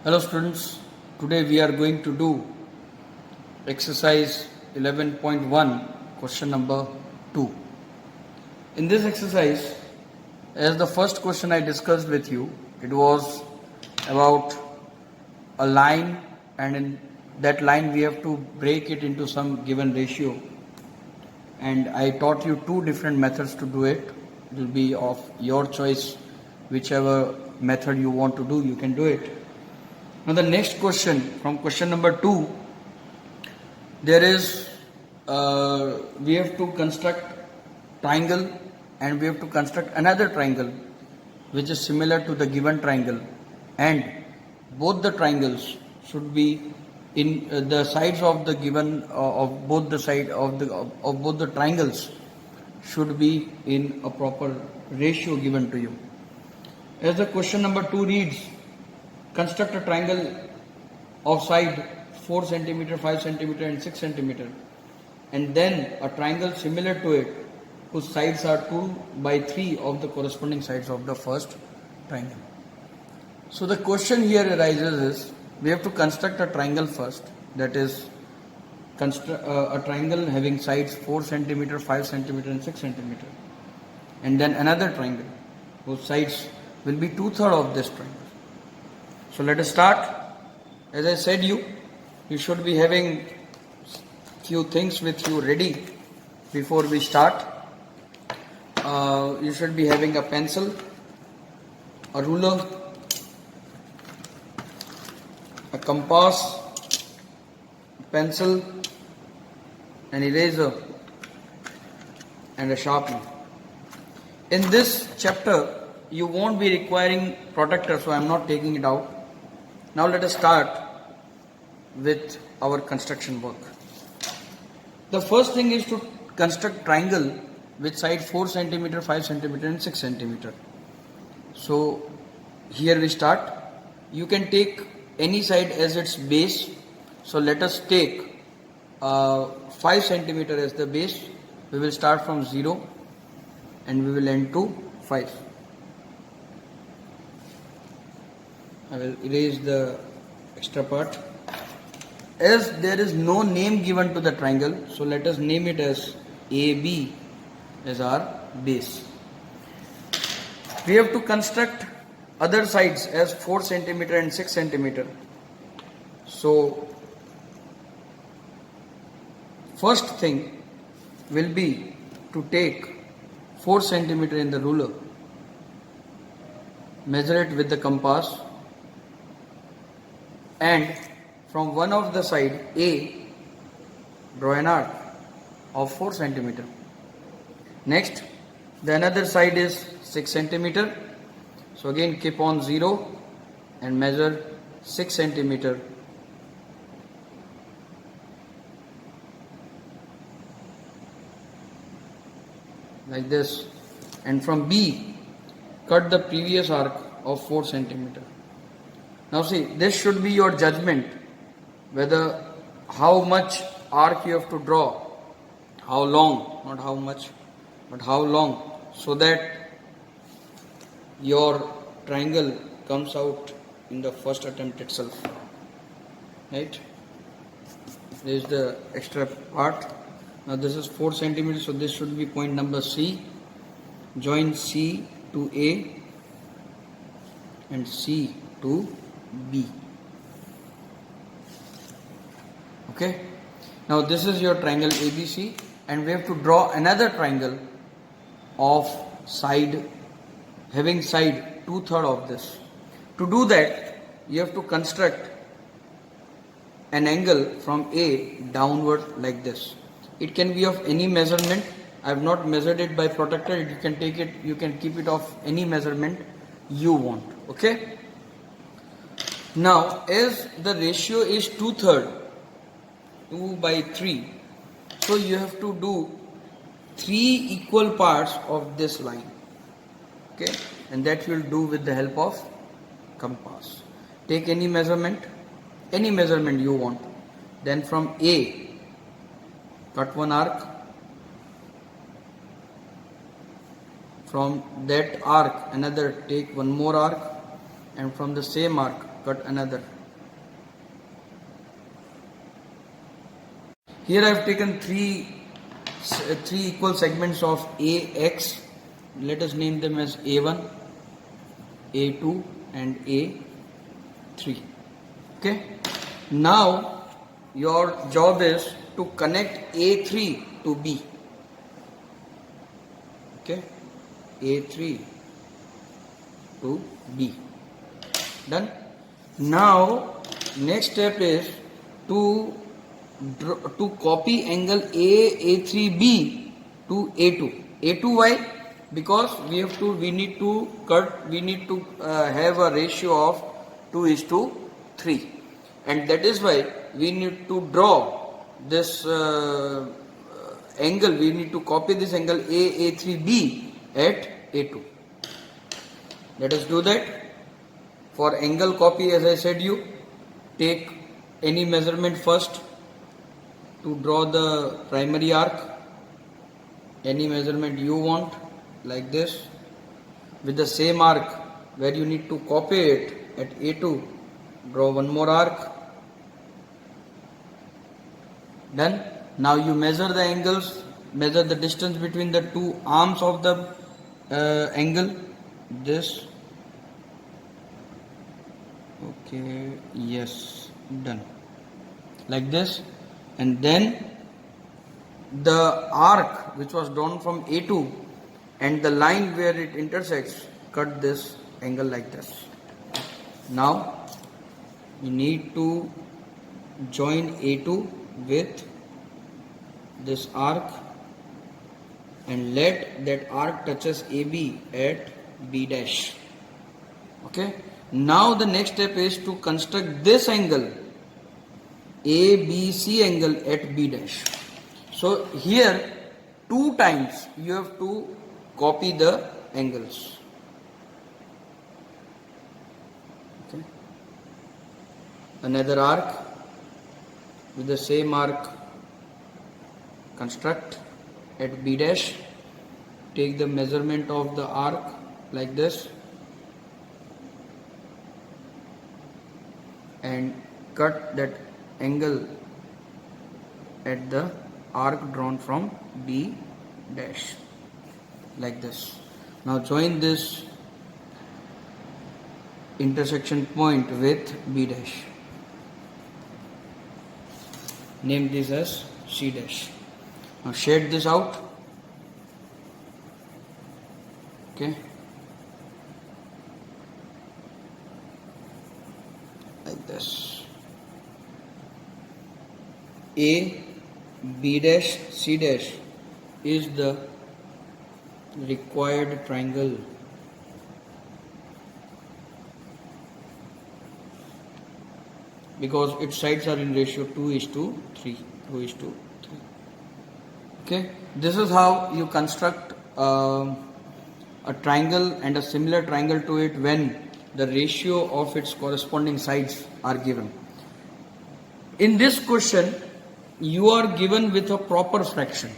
Hello students, today we are going to do exercise 11.1 question number 2. In this exercise, as the first question I discussed with you, it was about a line, and in that line we have to break it into some given ratio, and I taught you two different methods to do it. It will be of your choice, whichever method you want to do, you can do it. Now the next question, from question number 2, there is we have to construct triangle, and we have to construct another triangle which is similar to the given triangle, and both the triangles should be in the sides of the given of both the side of both the triangles should be in a proper ratio given to you. As the question number 2 reads, construct a triangle of side 4 centimeter, 5 centimeter and 6 centimeter, and then a triangle similar to it whose sides are 2/3 of the corresponding sides of the first triangle. So the question here arises is, we have to construct a triangle first, that is a triangle having sides 4 centimeter, 5 centimeter and 6 centimeter, and then another triangle whose sides will be 2/3 of this triangle. So let us start. As I said you should be having few things with you ready before we start. You should be having a pencil, a ruler, a compass, a pencil, an eraser and a sharpener. In this chapter you won't be requiring protractor, so I am not taking it out. Now let us start with our construction work. The first thing is to construct triangle with side 4 centimeter, 5 centimeter and 6 centimeter. So here we start. You can take any side as its base. So let us take 5 centimeter as the base. We will start from 0 and we will end to 5. I will erase the extra part. As there is no name given to the triangle, so let us name it as AB as our base. We have to construct other sides as 4 centimeter and 6 centimeter. So first thing will be to take 4 centimeter in the ruler, measure it with the compass, and from one of the side A, draw an arc of 4 centimeter. Next, the another side is 6 centimeter. So again keep on 0 and measure 6 centimeter. Like this. And from B, cut the previous arc of 4 centimeter. Now see, this should be your judgment whether how much arc you have to draw, how long, not how much, but how long, so that your triangle comes out in the first attempt itself. Right? This is the extra part. Now this is 4 centimeters, so this should be point number C. Join C to A and C to B. Okay. Now this is your triangle ABC, and we have to draw another triangle of side having side 2/3 of this. To do that, you have to construct an angle from A downward like this. It can be of any measurement. I have not measured it by protractor. You can take it, you can keep it of any measurement you want. Okay. Now, as the ratio is 2/3, 2/3, so you have to do 3 equal parts of this line. Okay, and that you will do with the help of compass. Take any measurement you want. Then from A, cut one arc. From that arc, another, take one more arc, and from the same arc cut another. Here I have taken three equal segments of AX. Let us name them as A1, A2 and A3. Okay. Now your job is to connect A3 to B. Okay. A3 to B. Done. Now next step is to copy angle A3B to A2. A2 why? Because we need to have a ratio of 2:3, and that is why we need to draw this angle. We need to copy this angle A3B at A2. Let us do that. For angle copy, as I said, you take any measurement first to draw the primary arc. Any measurement you want, like this, with the same arc where you need to copy it at A2. Draw one more arc. Done. Now you measure the angles, measure the distance between the two arms of the angle. This. Okay, yes, done. Like this. And then the arc which was drawn from A2 and the line where it intersects, cut this angle like this. Now you need to join A2 with this arc and let that arc touches AB at B dash. Okay. Now the next step is to construct this angle, ABC angle at B dash. So here 2 times you have to copy the angles. Okay. Another arc with the same arc construct at B dash. Take the measurement of the arc like this and cut that angle at the arc drawn from B dash like this. Now join this intersection point with B dash. Name this as C dash. Now shade this out. Okay. Like this. A, B dash, C dash is the required triangle. Because its sides are in ratio 2:3. Okay, this is how you construct a triangle and a similar triangle to it when the ratio of its corresponding sides are given. In this question, you are given with a proper fraction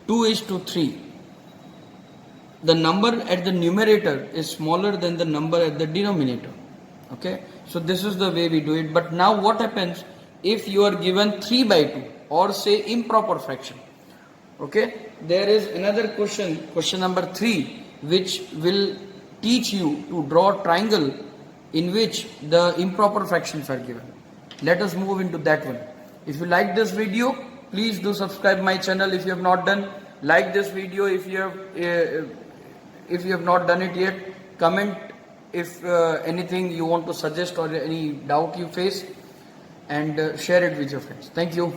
2:3. The number at the numerator is smaller than the number at the denominator. Okay, so this is the way we do it. But now what happens if you are given 3/2 or say improper fraction? Okay, there is another question number 3, which will teach you to draw a triangle in which the improper fractions are given. Let us move into that one. If you like this video, please do subscribe my channel if you have not done. Like this video if you have not done it yet. Comment if anything you want to suggest or any doubt you face, and share it with your friends. Thank you.